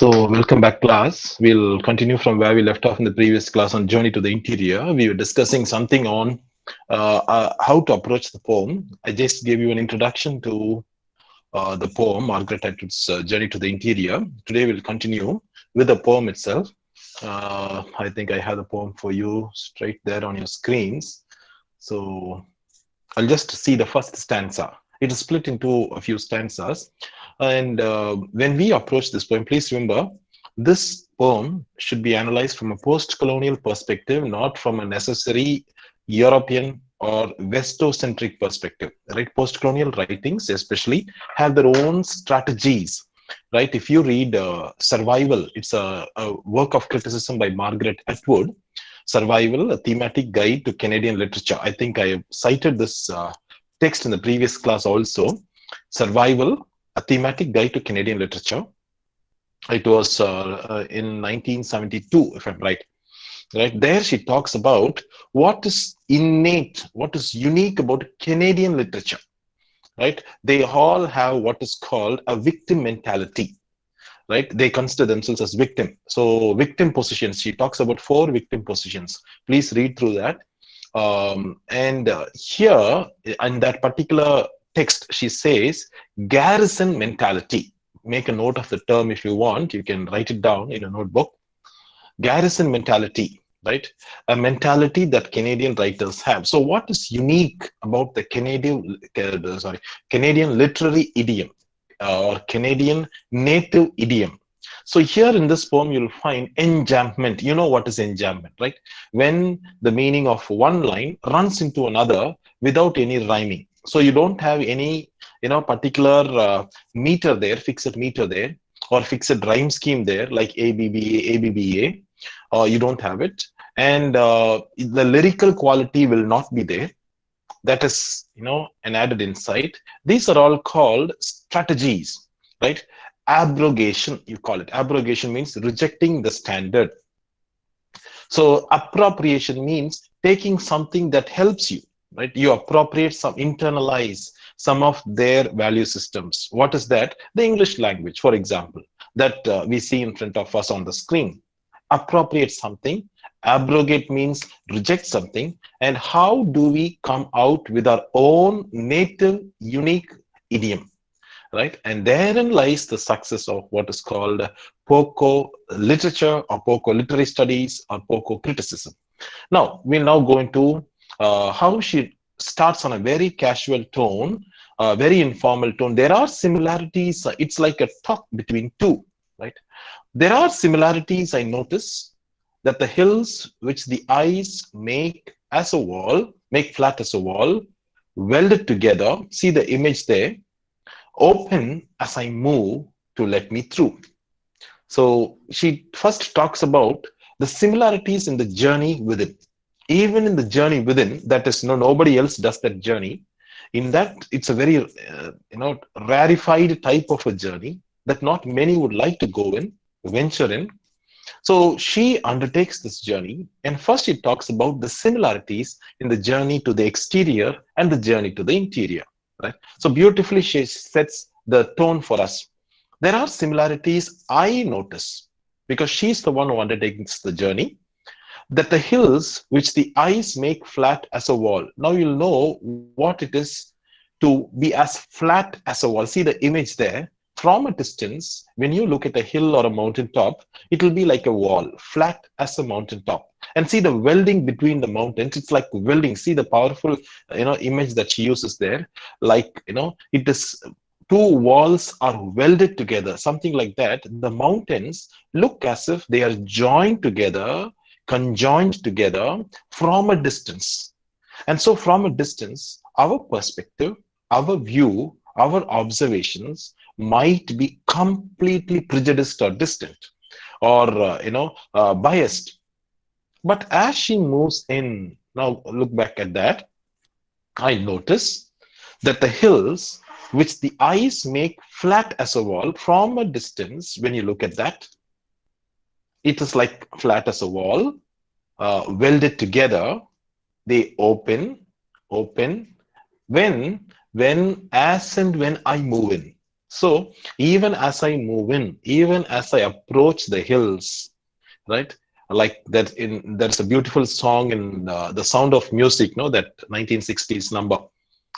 Welcome back, class. We'll continue from where we left off in the previous class on Journey to the Interior. We were discussing something on how to approach the poem. I just gave you an introduction to the poem, Margaret Atwood's Journey to the Interior. Today, we'll continue with the poem itself. I think I have the poem for you straight there on your screens. So I'll just see the first stanza. It is split into a few stanzas. And when we approach this poem, please remember, this poem should be analyzed from a post-colonial perspective, not from a necessary European or Westocentric perspective. Right? Post-colonial writings, especially, have their own strategies. Right? If you read Survival, it's a work of criticism by Margaret Atwood. Survival, a thematic guide to Canadian literature. I think I cited this text in the previous class also. Survival, a thematic guide to Canadian literature. It was in 1972, if I'm right. Right there, she talks about what is innate, what is unique about Canadian literature. Right? They all have what is called a victim mentality. Right? They consider themselves as victim. So victim positions, she talks about 4 victim positions. Please read through that. Here, in that particular text, she says, garrison mentality. Make a note of the term if you want. You can write it down in a notebook. Garrison mentality, right? A mentality that Canadian writers have. So what is unique about the Canadian literary idiom or Canadian native idiom? So here in this poem, you'll find enjambment. You know what is enjambment, right? When the meaning of one line runs into another without any rhyming. So you don't have any, particular meter there, fixed meter there, or fixed rhyme scheme there, like ABBA, ABBA. You don't have it. And the lyrical quality will not be there. That is, an added insight. These are all called strategies, right? Abrogation, you call it. Abrogation means rejecting the standard. So appropriation means taking something that helps you, right? You appropriate internalize some of their value systems. What is that? The English language, for example, that we see in front of us on the screen. Appropriate something. Abrogate means reject something. And how do we come out with our own native, unique idiom? Right? And therein lies the success of what is called POCO literature or POCO literary studies or POCO criticism. Now, we'll now go into how she starts on a very casual tone, very informal tone. There are similarities. It's like a talk between two, right? There are similarities, I notice, that the hills which the eyes make as a wall, make flat as a wall, welded together. See the image there. Open as I move to let me through. So she first talks about the similarities in the journey within. Even in the journey within, that is, nobody else does that journey. In that, it's a very, rarefied type of a journey that not many would like to go in, venture in. So she undertakes this journey, and first she talks about the similarities in the journey to the exterior and the journey to the interior. Right? So beautifully she sets the tone for us. There are similarities I notice because she's the one who undertakes the journey, that the hills which the eyes make flat as a wall. Now you'll know what it is to be as flat as a wall. See the image there. From a distance, when you look at a hill or a mountaintop, it will be like a wall, flat as a mountaintop. And see the welding between the mountains. It's like welding. See the powerful, image that she uses there. Like, it is two walls are welded together, something like that. The mountains look as if they are joined together, conjoined together from a distance. And so from a distance, our perspective, our view, our observations might be completely prejudiced or distant or, biased. But as she moves in, now look back at that, I notice that the hills, which the eyes make flat as a wall from a distance, when you look at that, it is like flat as a wall, welded together. They open, when, as and when I move in. So even as I move in, even as I approach the hills, right? Like that in there's a beautiful song in The Sound of Music, no, that 1960s number.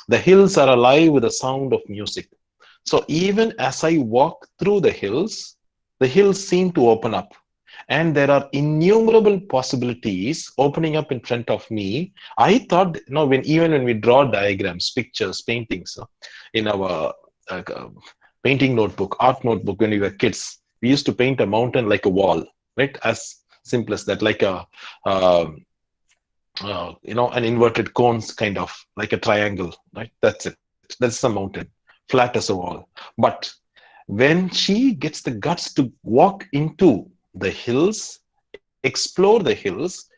The hills are alive with the sound of music. So even as I walk through the hills seem to open up. And there are innumerable possibilities opening up in front of me. I thought, when even when we draw diagrams, pictures, paintings, in our uh, painting notebook, art notebook, when we were kids, we used to paint a mountain like a wall, right? As simple as that, like uh, an inverted cones, kind of like a triangle, right? That's it. That's the mountain, flat as a wall. But when she gets the guts to walk into the hills, explore the hills,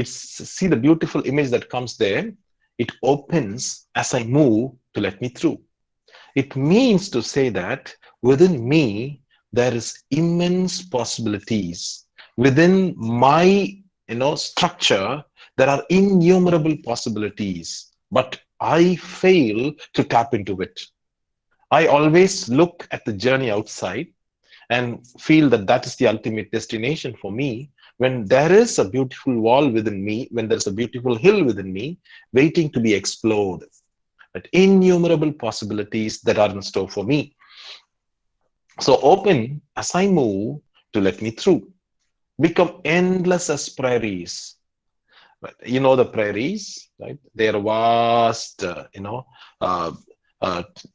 see the beautiful image that comes there. It opens as I move to let me through. It means to say that within me, there is immense possibilities. Within my, structure, there are innumerable possibilities, but I fail to tap into it. I always look at the journey outside and feel that that is the ultimate destination for me, when there is a beautiful wall within me, when there's a beautiful hill within me waiting to be explored, at innumerable possibilities that are in store for me. So open as I move to let me through. Become endless as prairies. Right? You know the prairies, right? They are vast, uh, uh,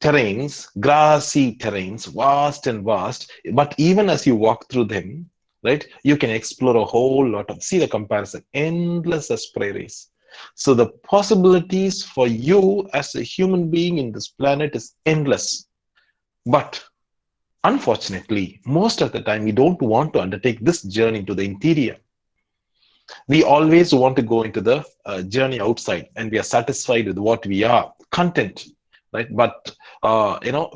terrains, grassy terrains, vast and vast. But even as you walk through them, right, you can explore a whole lot of. See the comparison, endless as prairies. So the possibilities for you as a human being in this planet is endless. But unfortunately, most of the time, we don't want to undertake this journey to the interior. We always want to go into the journey outside, and we are satisfied with what we are, content, right? But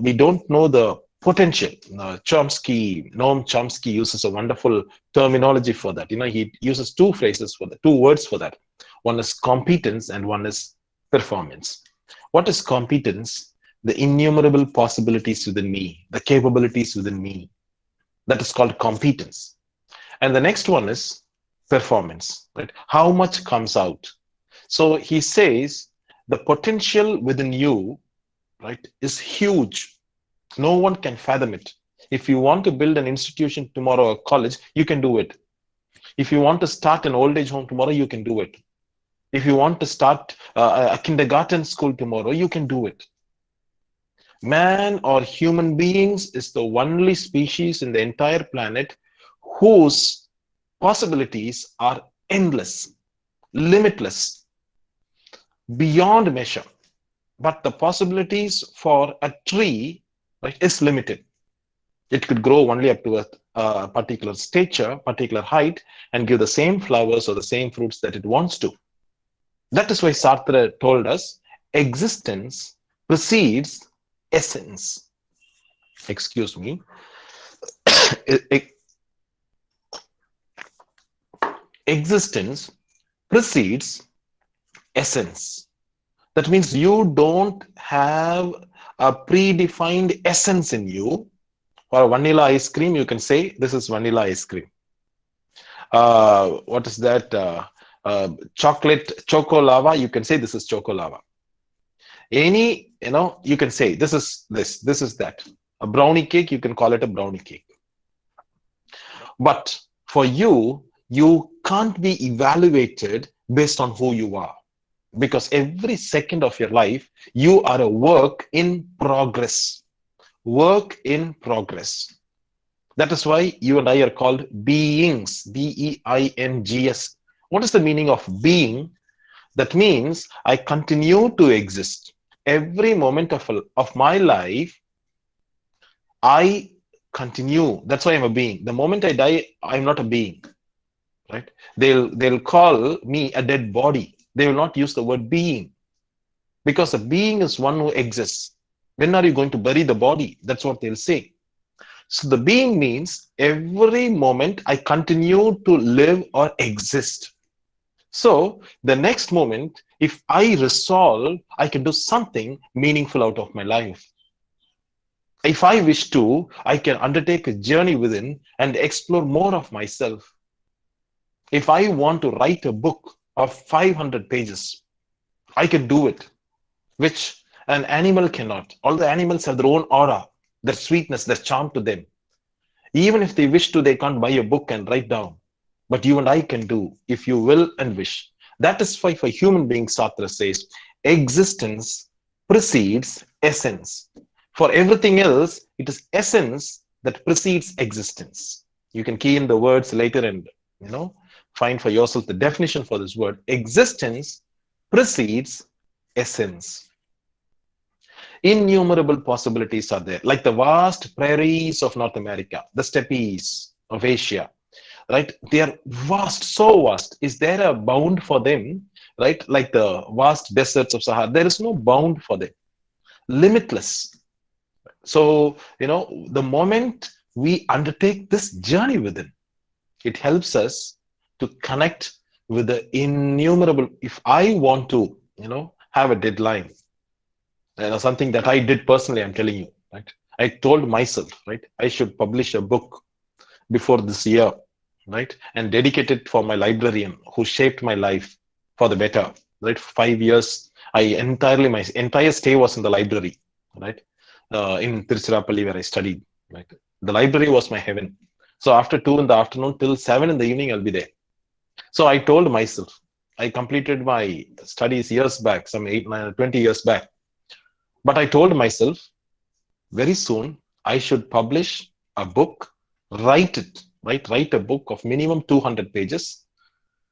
we don't know the potential. Noam Chomsky uses a wonderful terminology for that. He uses two phrases for that, two words for that. One is competence and one is performance. What is competence? The innumerable possibilities within me, the capabilities within me. That is called competence. And the next one is performance, right? How much comes out? So he says the potential within you, right, is huge. No one can fathom it. If you want to build an institution tomorrow, a college, you can do it. If you want to start an old age home tomorrow, you can do it. If you want to start a kindergarten school tomorrow, you can do it. Man or human beings is the only species in the entire planet whose possibilities are endless, limitless, beyond measure. But the possibilities for a tree, right, is limited. It could grow only up to a particular stature, particular height, and give the same flowers or the same fruits that it wants to. That is why Sartre told us existence precedes essence. Excuse me. Existence precedes essence. That means you don't have a predefined essence in you. For a vanilla ice cream, you can say this is vanilla ice cream. What is that? Chocolate choco lava, you can say this is choco lava. You can say this is this is that. A brownie cake, you can call it a brownie cake. But for you, you can't be evaluated based on who you are, because every second of your life, you are a work in progress. Work in progress. That is why you and I are called beings, beings. What is the meaning of being? That means I continue to exist. Every moment of my life, I continue. That's why I'm a being. The moment I die, I'm not a being, right? They'll call me a dead body. They will not use the word being, because a being is one who exists. When are you going to bury the body? That's what they'll say. So the being means every moment I continue to live or exist. So the next moment, if I resolve, I can do something meaningful out of my life. If I wish to, I can undertake a journey within and explore more of myself. If I want to write a book of 500 pages, I can do it, which an animal cannot. All the animals have their own aura, their sweetness, their charm to them. Even if they wish to, they can't buy a book and write down. But you and I can do if you will and wish. That is why for human beings, Sartre says, existence precedes essence. For everything else, it is essence that precedes existence. You can key in the words later and find for yourself the definition for this word. Existence precedes essence. Innumerable possibilities are there, like the vast prairies of North America, the steppes of Asia, right? They are vast, so vast. Is there a bound for them, right? Like the vast deserts of Sahara, there is no bound for them, limitless. So, the moment we undertake this journey within, it helps us to connect with the innumerable. If I want to, have a deadline, something that I did personally, I'm telling you, right? I told myself, right, I should publish a book before this year, right, and dedicate it for my librarian who shaped my life for the better, right? 5 years, my entire stay was in the library, right, in Tiruchirappalli where I studied, right? The library was my heaven. So after 2 in the afternoon till 7 in the evening, I'll be there. So I told myself, I completed my studies years back, some 20 years back. But I told myself, very soon I should publish a book, write it, right? Write a book of minimum 200 pages.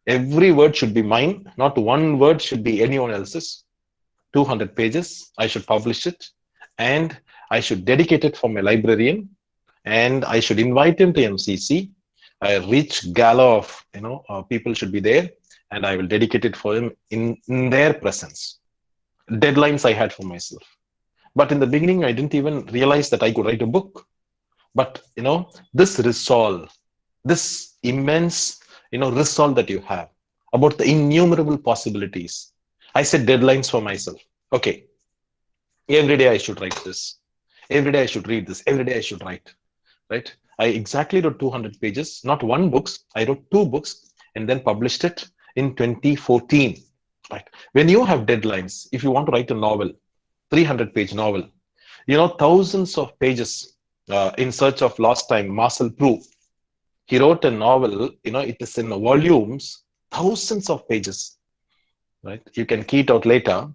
Every word should be mine, not one word should be anyone else's. 200 pages, I should publish it, and I should dedicate it for my librarian, and I should invite him to MCC. A rich gala of people should be there, and I will dedicate it for him in their presence. Deadlines I had for myself. But in the beginning, I didn't even realize that I could write a book. But, this resolve, this immense, resolve that you have about the innumerable possibilities. I set deadlines for myself. Okay, every day I should write this. Every day I should read this. Every day I should write, right? I exactly wrote 200 pages, not one books. I wrote 2 books and then published it in 2014, right? When you have deadlines, if you want to write a novel, 300-page novel, thousands of pages. In Search of Lost Time, Marcel Proust, he wrote a novel, it is in volumes, thousands of pages, right? You can key it out later.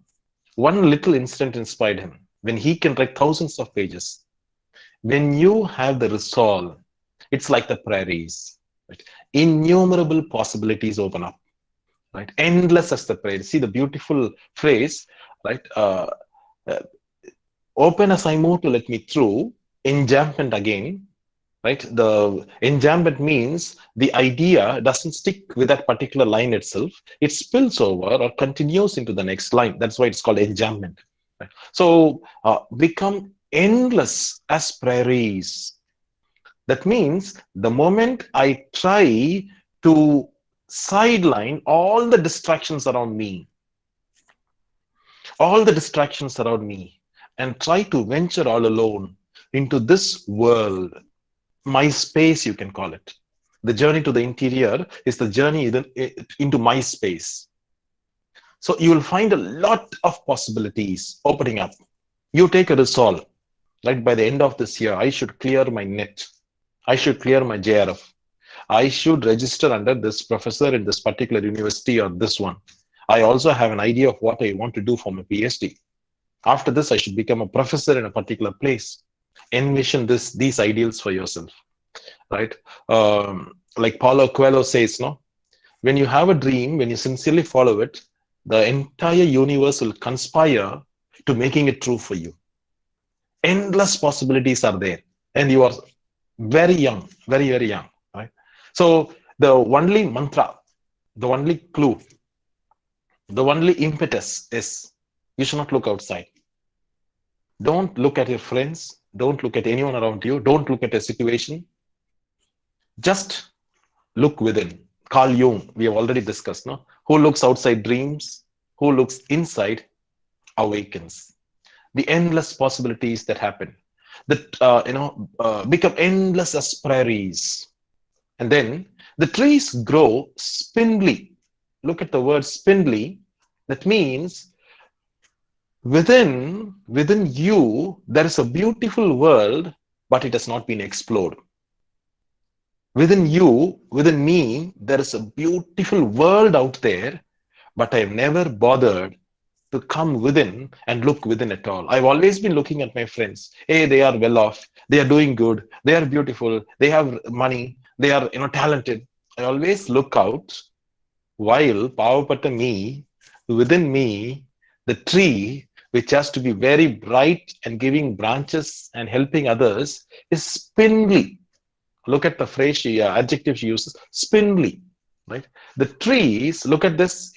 One little incident inspired him. When he can write thousands of pages, when you have the resolve, it's like the prairies, right? Innumerable possibilities open up, right? Endless as the prairie. See the beautiful phrase, right? Open as I move to let me through. Enjambment again, right? The enjambment means the idea doesn't stick with that particular line itself. It spills over or continues into the next line. That's why it's called enjambment. Right? So become endless as prairies. That means the moment I try to sideline all the distractions around me, and try to venture all alone into this world, my space, you can call it. The journey to the interior is the journey into my space. So you will find a lot of possibilities opening up. You take a resolve, right? By the end of this year, I should clear my net. I should clear my JRF. I should register under this professor in this particular university or this one. I also have an idea of what I want to do for my PhD. After this, I should become a professor in a particular place. Envision these ideals for yourself, right? Like Paulo Coelho says, no, when you have a dream, when you sincerely follow it, the entire universe will conspire to making it true for you. Endless possibilities are there, and you are very young, very, very young, right? So the only mantra, the only clue, the only impetus is you should not look outside. Don't look at your friends. Don't look at anyone around you. Don't look at a situation. Just look within. Carl Jung, we have already discussed, no? Who looks outside dreams, who looks inside awakens. The endless possibilities that happen. that become endless as prairies. And then the trees grow spindly. Look at the word spindly. That means within you there is a beautiful world, but it has not been explored. Within you, within me, there is a beautiful world out there, but I have never bothered to come within and look within at all. I've always been looking at my friends. Hey, they are well off, they are doing good, they are beautiful, they have money, they are talented. I always look out, while Pavapatta me, within me, the tree which has to be very bright and giving branches and helping others is spindly. Look at the phrase adjective she uses, spindly, right? The trees, look at this,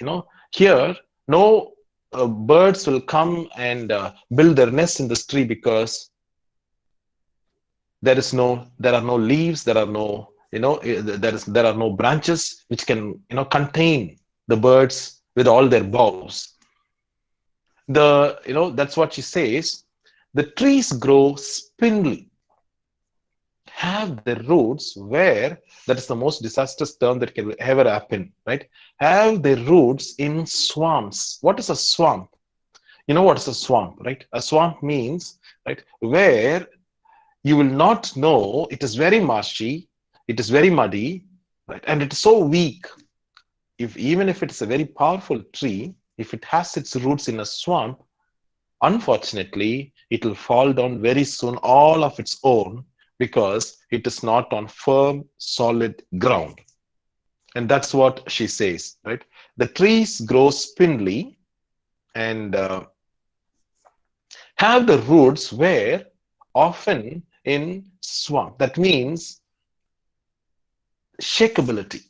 here, no birds will come and build their nest in this tree because there are no leaves, there are no, there are no branches which can, contain the birds with all their boughs. That's what she says. The trees grow spindly, have their roots where, that is the most disastrous term that can ever happen, right? Have their roots in swamps. What is a swamp? You know what is a swamp, right? A swamp means, right, where you will not know, it is very marshy, it is very muddy, right? And it is so weak. Even if it's a very powerful tree, if it has its roots in a swamp, unfortunately, it will fall down very soon all of its own because it is not on firm, solid ground. And that's what she says, right? The trees grow spindly and have the roots where often in swamp. That means shakeability.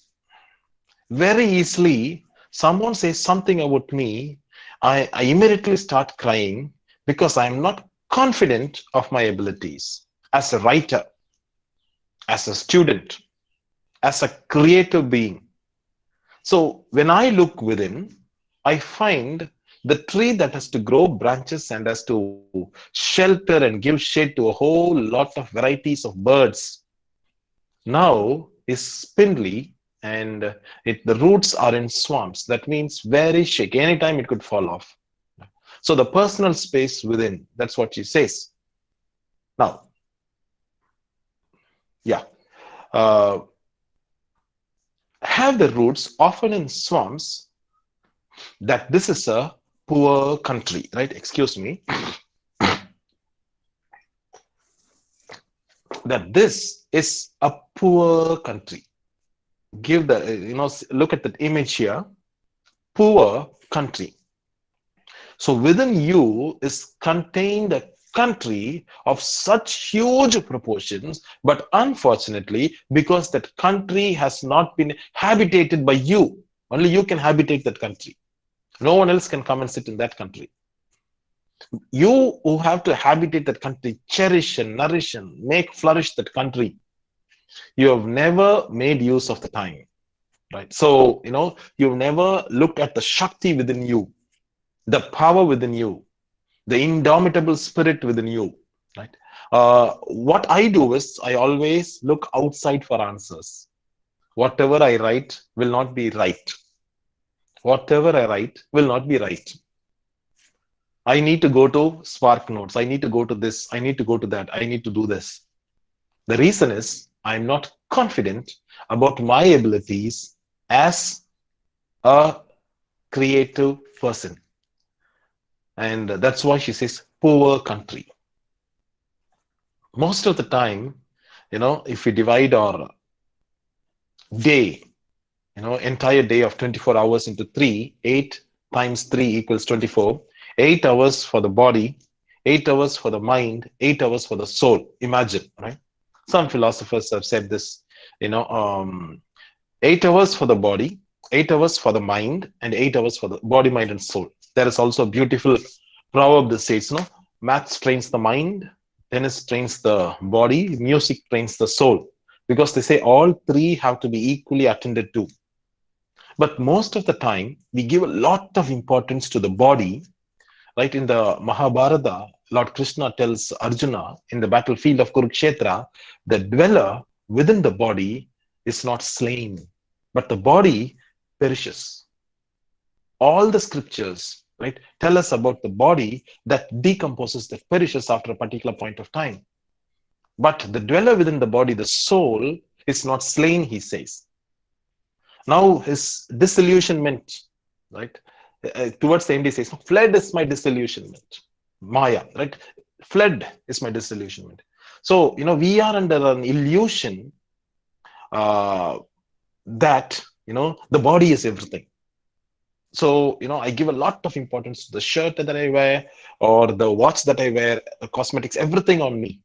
Very easily, someone says something about me, I immediately start crying because I'm not confident of my abilities as a writer, as a student, as a creative being. So when I look within, I find the tree that has to grow branches and has to shelter and give shade to a whole lot of varieties of birds now is spindly, and the roots are in swamps. That means very shaky. Anytime it could fall off. So the personal space within, that's what she says. Now, yeah, have the roots often in swamps, that this is a poor country, right? Excuse me. That this is a poor country. Give the, look at the image here, poor country. So within you is contained a country of such huge proportions, but unfortunately, because that country has not been habitated by you, only you can habitate that country. No one else can come and sit in that country. You who have to habitate that country, cherish and nourish and make flourish that country. You have never made use of the time, right? So, you've never looked at the Shakti within you, the power within you, the indomitable spirit within you, right? What I do is I always look outside for answers. Whatever I write will not be right. Whatever I write will not be right. I need to go to Spark Notes. I need to go to this. I need to go to that. I need to do this. The reason is I'm not confident about my abilities as a creative person. And that's why she says poor country. Most of the time, if we divide our day, entire day of 24 hours into 3, 8 times 3 equals 24. 8 hours for the body, 8 hours for the mind, 8 hours for the soul. Imagine, right? Some philosophers have said this, 8 hours for the body, 8 hours for the mind, and 8 hours for the body, mind, and soul. There is also a beautiful proverb that says, math trains the mind, tennis trains the body, music trains the soul. Because they say all three have to be equally attended to. But most of the time, we give a lot of importance to the body, Right, in the Mahabharata, Lord Krishna tells Arjuna in the battlefield of Kurukshetra, the dweller within the body is not slain, but the body perishes. All the scriptures, right, tell us about the body that decomposes, that perishes after a particular point of time. But the dweller within the body, the soul, is not slain, he says. Now his disillusionment, right, towards the end he says, fled is my disillusionment. Maya, right? Fled is my disillusionment. So, we are under an illusion uh, that, the body is everything. So, I give a lot of importance to the shirt that I wear or the watch that I wear, the cosmetics, everything on me.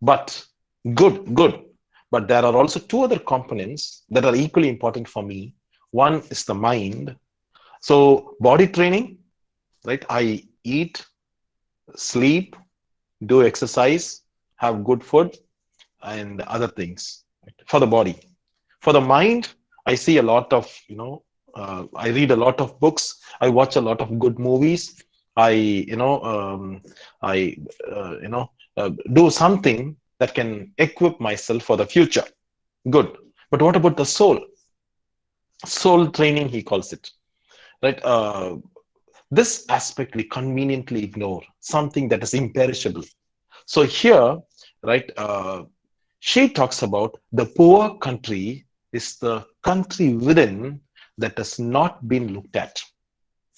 But good. But there are also two other components that are equally important for me. One is the mind. So, body training, right? I eat, sleep, do exercise, have good food, and other things, right, for the body. For the mind, I see a lot of, I read a lot of books. I watch a lot of good movies. I, I, do something that can equip myself for the future. Good. But what about the soul? Soul training, he calls it, right? This aspect we conveniently ignore, something that is imperishable. So here, right, she talks about the poor country is the country within that has not been looked at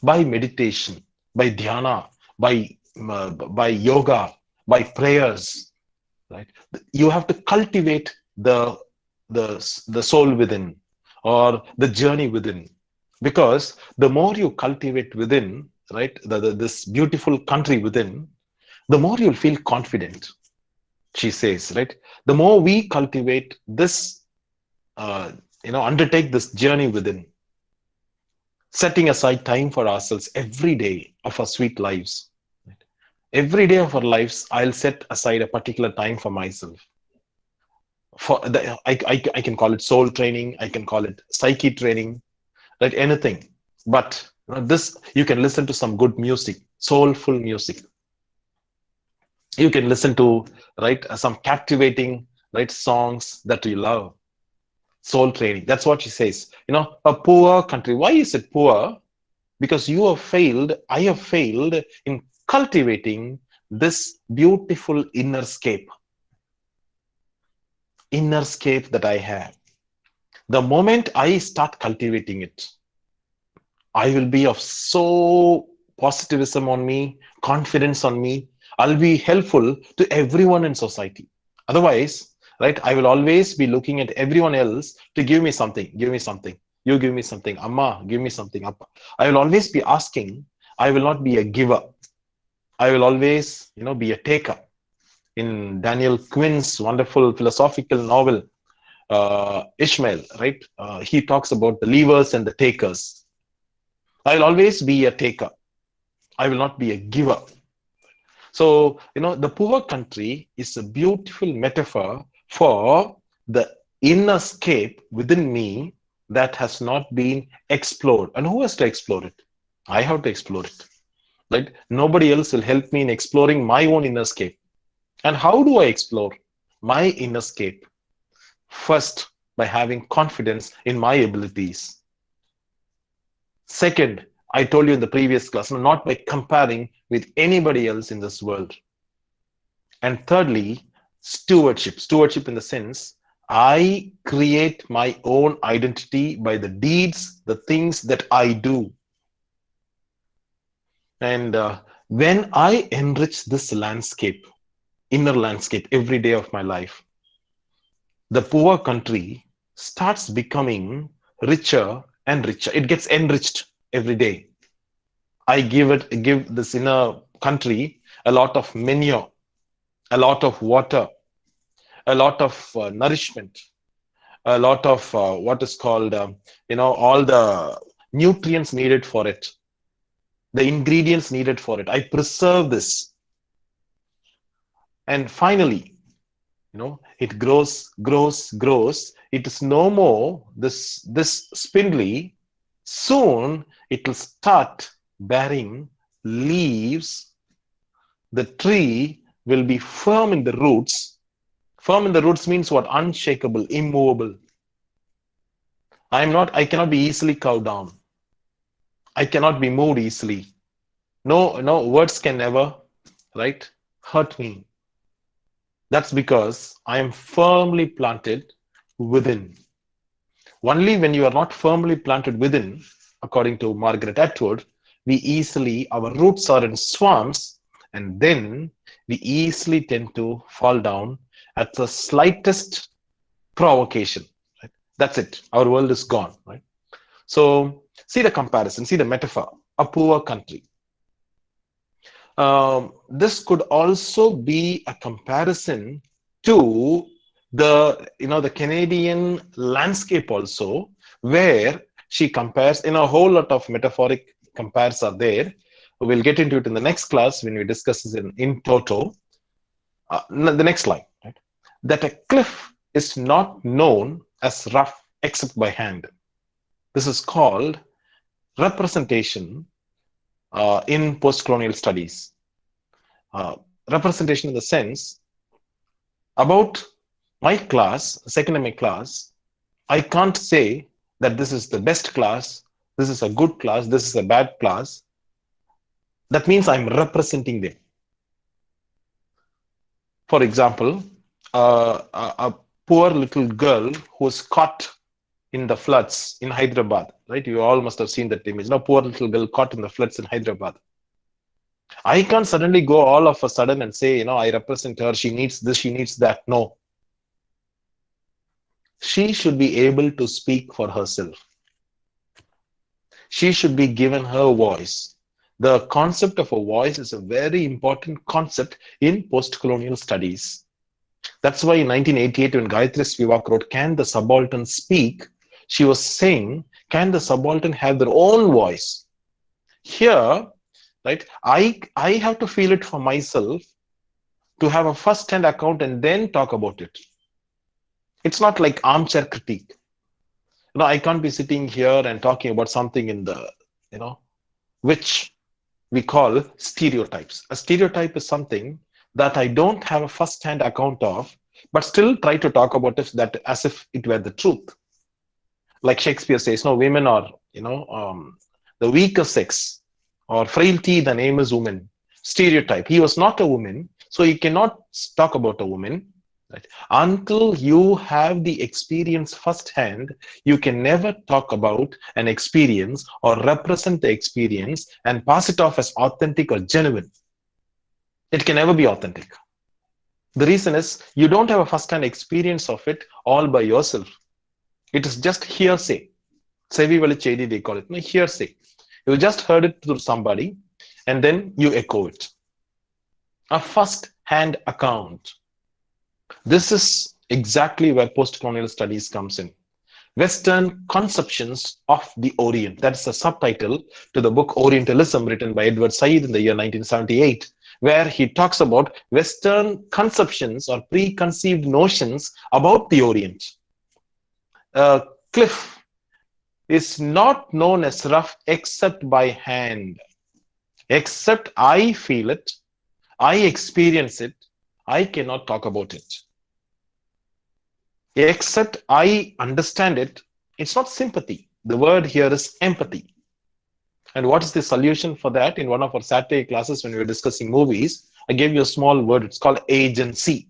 by meditation, by dhyana, by yoga, by prayers. Right, you have to cultivate the soul within or the journey within, because the more you cultivate within, right, this beautiful country within, the more you'll feel confident, she says, right? The more we cultivate this, undertake this journey within, setting aside time for ourselves every day of our sweet lives. Right? Every day of our lives, I'll set aside a particular time for myself. I can call it soul training, I can call it psyche training, right? Anything. But this, you can listen to some good music, soulful music. You can listen to, right, some captivating, right, songs that you love. Soul training, that's what she says. A poor country, why is it poor? Because you have failed, I have failed in cultivating this beautiful inner scape that I have. The moment I start cultivating it, I will be of so positivism on me, confidence on me. I'll be helpful to everyone in society. Otherwise, right, I will always be looking at everyone else to give me something, give me something. You give me something, Amma, give me something, Appa. I will always be asking. I will not be a giver. I will always, be a taker. In Daniel Quinn's wonderful philosophical novel, Ishmael, right? He talks about the levers and the takers. I will always be a taker. I will not be a giver. So, the poor country is a beautiful metaphor for the inner scape within me that has not been explored. And who has to explore it? I have to explore it. Right? Nobody else will help me in exploring my own inner scape. And how do I explore my inner scape? First, by having confidence in my abilities. Second, I told you in the previous class, not by comparing with anybody else in this world. And thirdly, stewardship. Stewardship in the sense, I create my own identity by the deeds, the things that I do. And when I enrich this landscape, inner landscape, every day of my life, the poor country starts becoming richer and richer. It gets enriched every day. I give this inner country a lot of manure, a lot of water, a lot of nourishment, a lot of what is called, all the nutrients needed for it, the ingredients needed for it. I preserve this. And finally, it grows. It is no more this spindly. Soon it will start bearing leaves, the tree will be firm in the roots. Firm in the roots means what? Unshakable, immovable. I cannot be easily cowed down. I cannot be moved easily. No, words can never, right, hurt me. That's because I am firmly planted within. Only when you are not firmly planted within, according to Margaret Atwood, our roots are in swamps, and then we easily tend to fall down at the slightest provocation. Right? That's it. Our world is gone. Right? So see the comparison, see the metaphor. A poor country. This could also be a comparison to the Canadian landscape also, where she compares. A whole lot of metaphoric compares are there. We'll get into it in the next class when we discuss this in toto. The next slide, right? That a cliff is not known as rough except by hand. This is called representation in post-colonial studies. Representation in the sense, about my class, second MA class, I can't say that this is the best class, this is a good class, this is a bad class. That means I'm representing them. For example, a poor little girl who was caught in the floods in Hyderabad, right? You all must have seen that image. Now, poor little girl caught in the floods in Hyderabad. I can't suddenly go all of a sudden and say, I represent her, she needs this, she needs that. No. She should be able to speak for herself. She should be given her voice. The concept of a voice is a very important concept in post-colonial studies. That's why in 1988, when Gayatri Spivak wrote, Can the Subaltern Speak? She was saying, can the subaltern have their own voice? Here, right, I have to feel it for myself to have a first-hand account and then talk about it. It's not like armchair critique. I can't be sitting here and talking about something in the, which we call stereotypes. A stereotype is something that I don't have a first-hand account of, but still try to talk about it that as if it were the truth. Like Shakespeare says, no, women are, the weaker sex, or frailty, the name is woman. Stereotype. He was not a woman, so you cannot talk about a woman. Right? Until you have the experience firsthand, you can never talk about an experience or represent the experience and pass it off as authentic or genuine. It can never be authentic. The reason is you don't have a first-hand experience of it all by yourself. It is just hearsay. Sevi valichedi, they call it. No, hearsay. You just heard it through somebody and then you echo it. A first-hand account. This is exactly where post-colonial studies comes in. Western conceptions of the Orient. That's the subtitle to the book Orientalism, written by Edward Said in the year 1978, where he talks about Western conceptions or preconceived notions about the Orient. A cliff is not known as rough except by hand. Except I feel it, I experience it, I cannot talk about it. Except I understand it, it's not sympathy. The word here is empathy. And what is the solution for that? In one of our Saturday classes when we were discussing movies, I gave you a small word. It's called agency.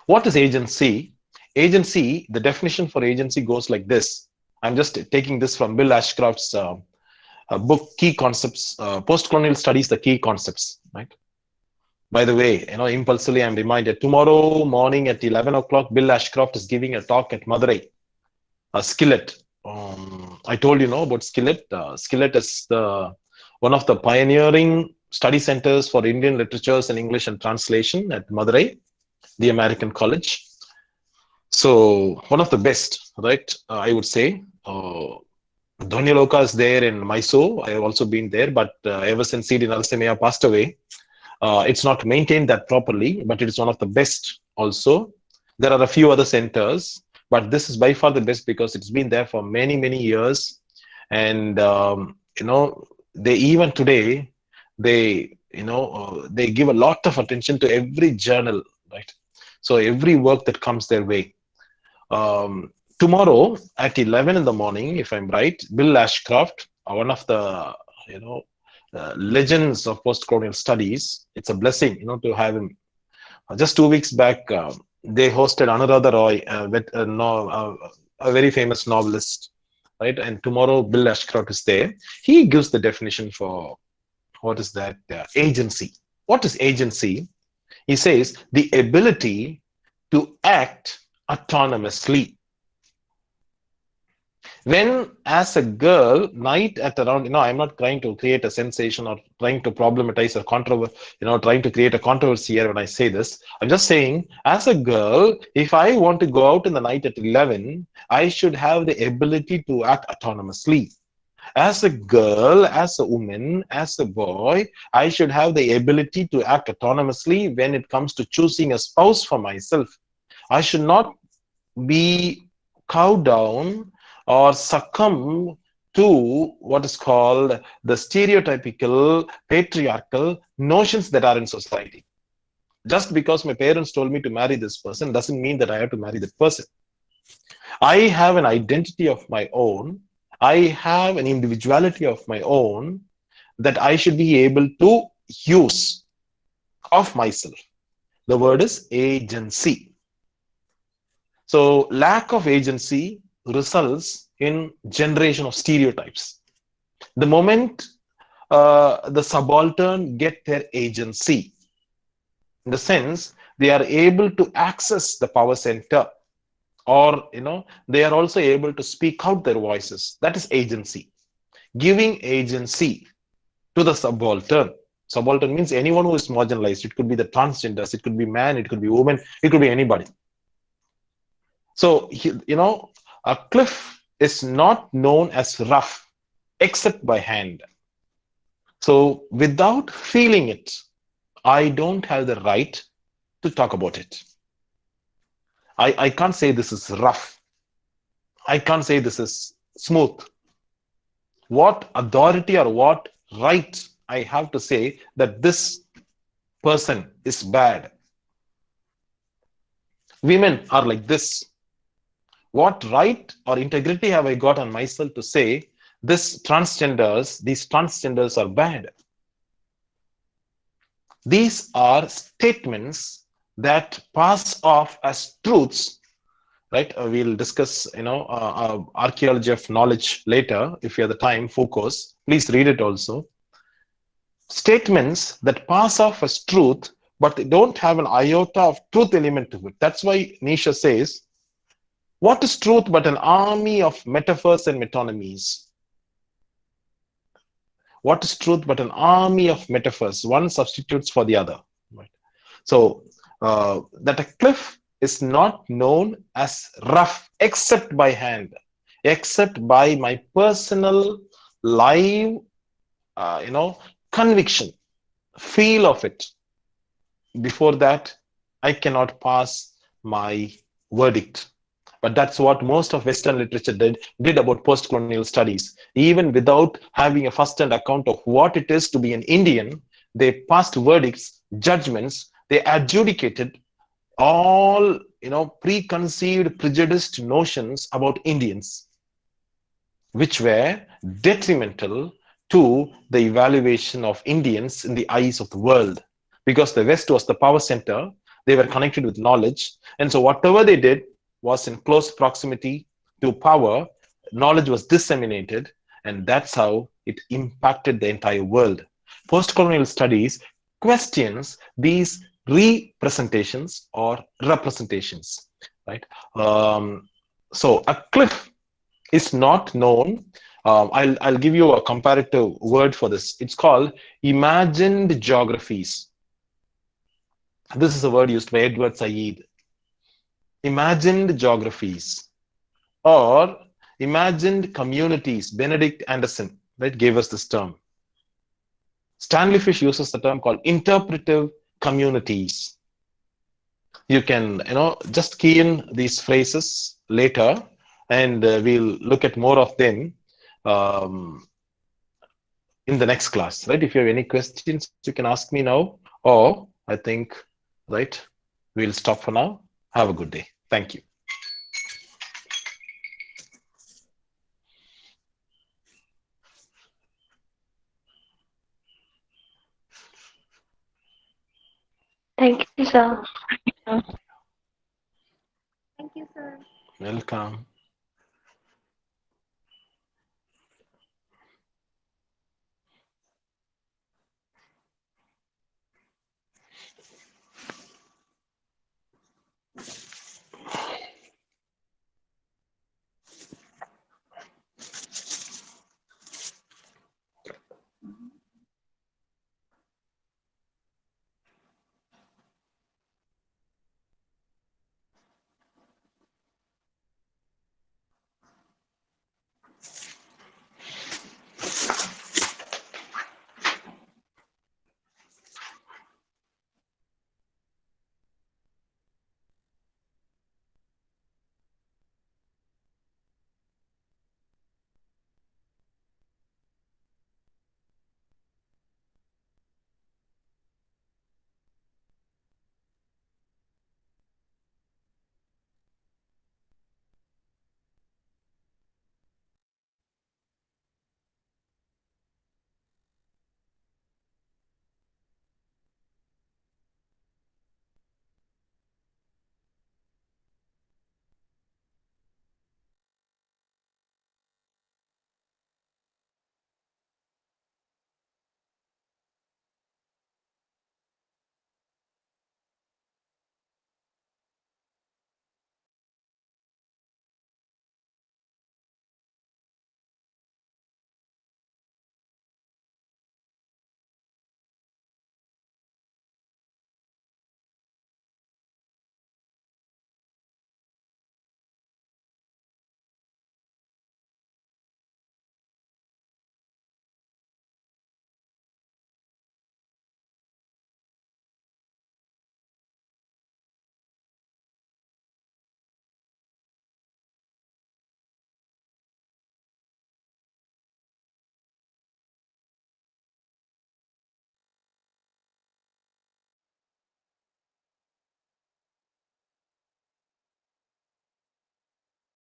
What is agency? Agency, the definition for agency goes like this. I'm just taking this from Bill Ashcroft's book, Key Concepts, Post-Colonial Studies, the Key Concepts, right? By the way, impulsively, I'm reminded, tomorrow morning at 11 o'clock, Bill Ashcroft is giving a talk at Madurai, Skillet. I told you about Skillet. Skillet is one of the pioneering study centers for Indian literatures and English and translation at Madurai, the American College. So one of the best, right? I would say. Dhonyaloka is there in Mysore. I have also been there, but ever since C.D. Narasimha passed away, it's not maintained that properly, but it is one of the best also. There are a few other centers, but this is by far the best because it's been there for many, many years. And, They even today, they give a lot of attention to every journal, right? So every work that comes their way. Tomorrow at 11 in the morning, if I'm right, Bill Ashcroft, one of the you know legends of post-colonial studies. It's a blessing, to have him. Just 2 weeks back, they hosted Anuradha Roy, a very famous novelist, right? And tomorrow, Bill Ashcroft is there. He gives the definition for what is that agency. What is agency? He says the ability to act autonomously. When, as a girl, night at around, I'm not trying to create a sensation or trying to problematize or controversy, trying to create a controversy here when I say this. I'm just saying, as a girl, if I want to go out in the night at 11, I should have the ability to act autonomously. As a girl, as a woman, as a boy, I should have the ability to act autonomously when it comes to choosing a spouse for myself. I should not be cowed down or succumb to what is called the stereotypical patriarchal notions that are in society. Just because my parents told me to marry this person doesn't mean that I have to marry that person. I have an identity of my own. I have an individuality of my own that I should be able to use of myself. The word is agency. So lack of agency results in generation of stereotypes. The moment the subaltern get their agency, in the sense they are able to access the power center, or they are also able to speak out their voices. That is agency. Giving agency to the subaltern. Subaltern means anyone who is marginalized. It could be the transgenders, it could be man, it could be woman, it could be anybody. So, a cliff is not known as rough except by hand. So, without feeling it, I don't have the right to talk about it. I can't say this is rough. I can't say this is smooth. What authority or what right I have to say that this person is bad? Women are like this. What right or integrity have I got on myself to say these transgenders are bad? These are statements that pass off as truths, right? We'll discuss, archaeology of knowledge later. If you have the time, Foucault's, please read it also. Statements that pass off as truth, but they don't have an iota of truth element to it. That's why Nietzsche says, what is truth but an army of metaphors and metonymies? What is truth but an army of metaphors? One substitutes for the other. Right? So that a cliff is not known as rough except by hand, except by my personal live, conviction, feel of it. Before that, I cannot pass my verdict. But that's what most of Western literature did about post-colonial studies. Even without having a first-hand account of what it is to be an Indian, they passed verdicts, judgments, they adjudicated all, preconceived, prejudiced notions about Indians, which were detrimental to the evaluation of Indians in the eyes of the world. Because the West was the power center, they were connected with knowledge. And so whatever they did was in close proximity to power, knowledge was disseminated, and that's how it impacted the entire world. Post-colonial studies questions these representations or representations, right? So a cliff is not known. I'll give you a comparative word for this. It's called imagined geographies. This is a word used by Edward Said. Imagined geographies or imagined communities. Benedict Anderson, right, gave us this term. Stanley Fish uses the term called interpretive communities. You can, just key in these phrases later, and we'll look at more of them. in the next class, right? If you have any questions, you can ask me now, or I think, right, we'll stop for now. Have a good day. Thank you. Thank you, sir. Thank you, sir. Welcome.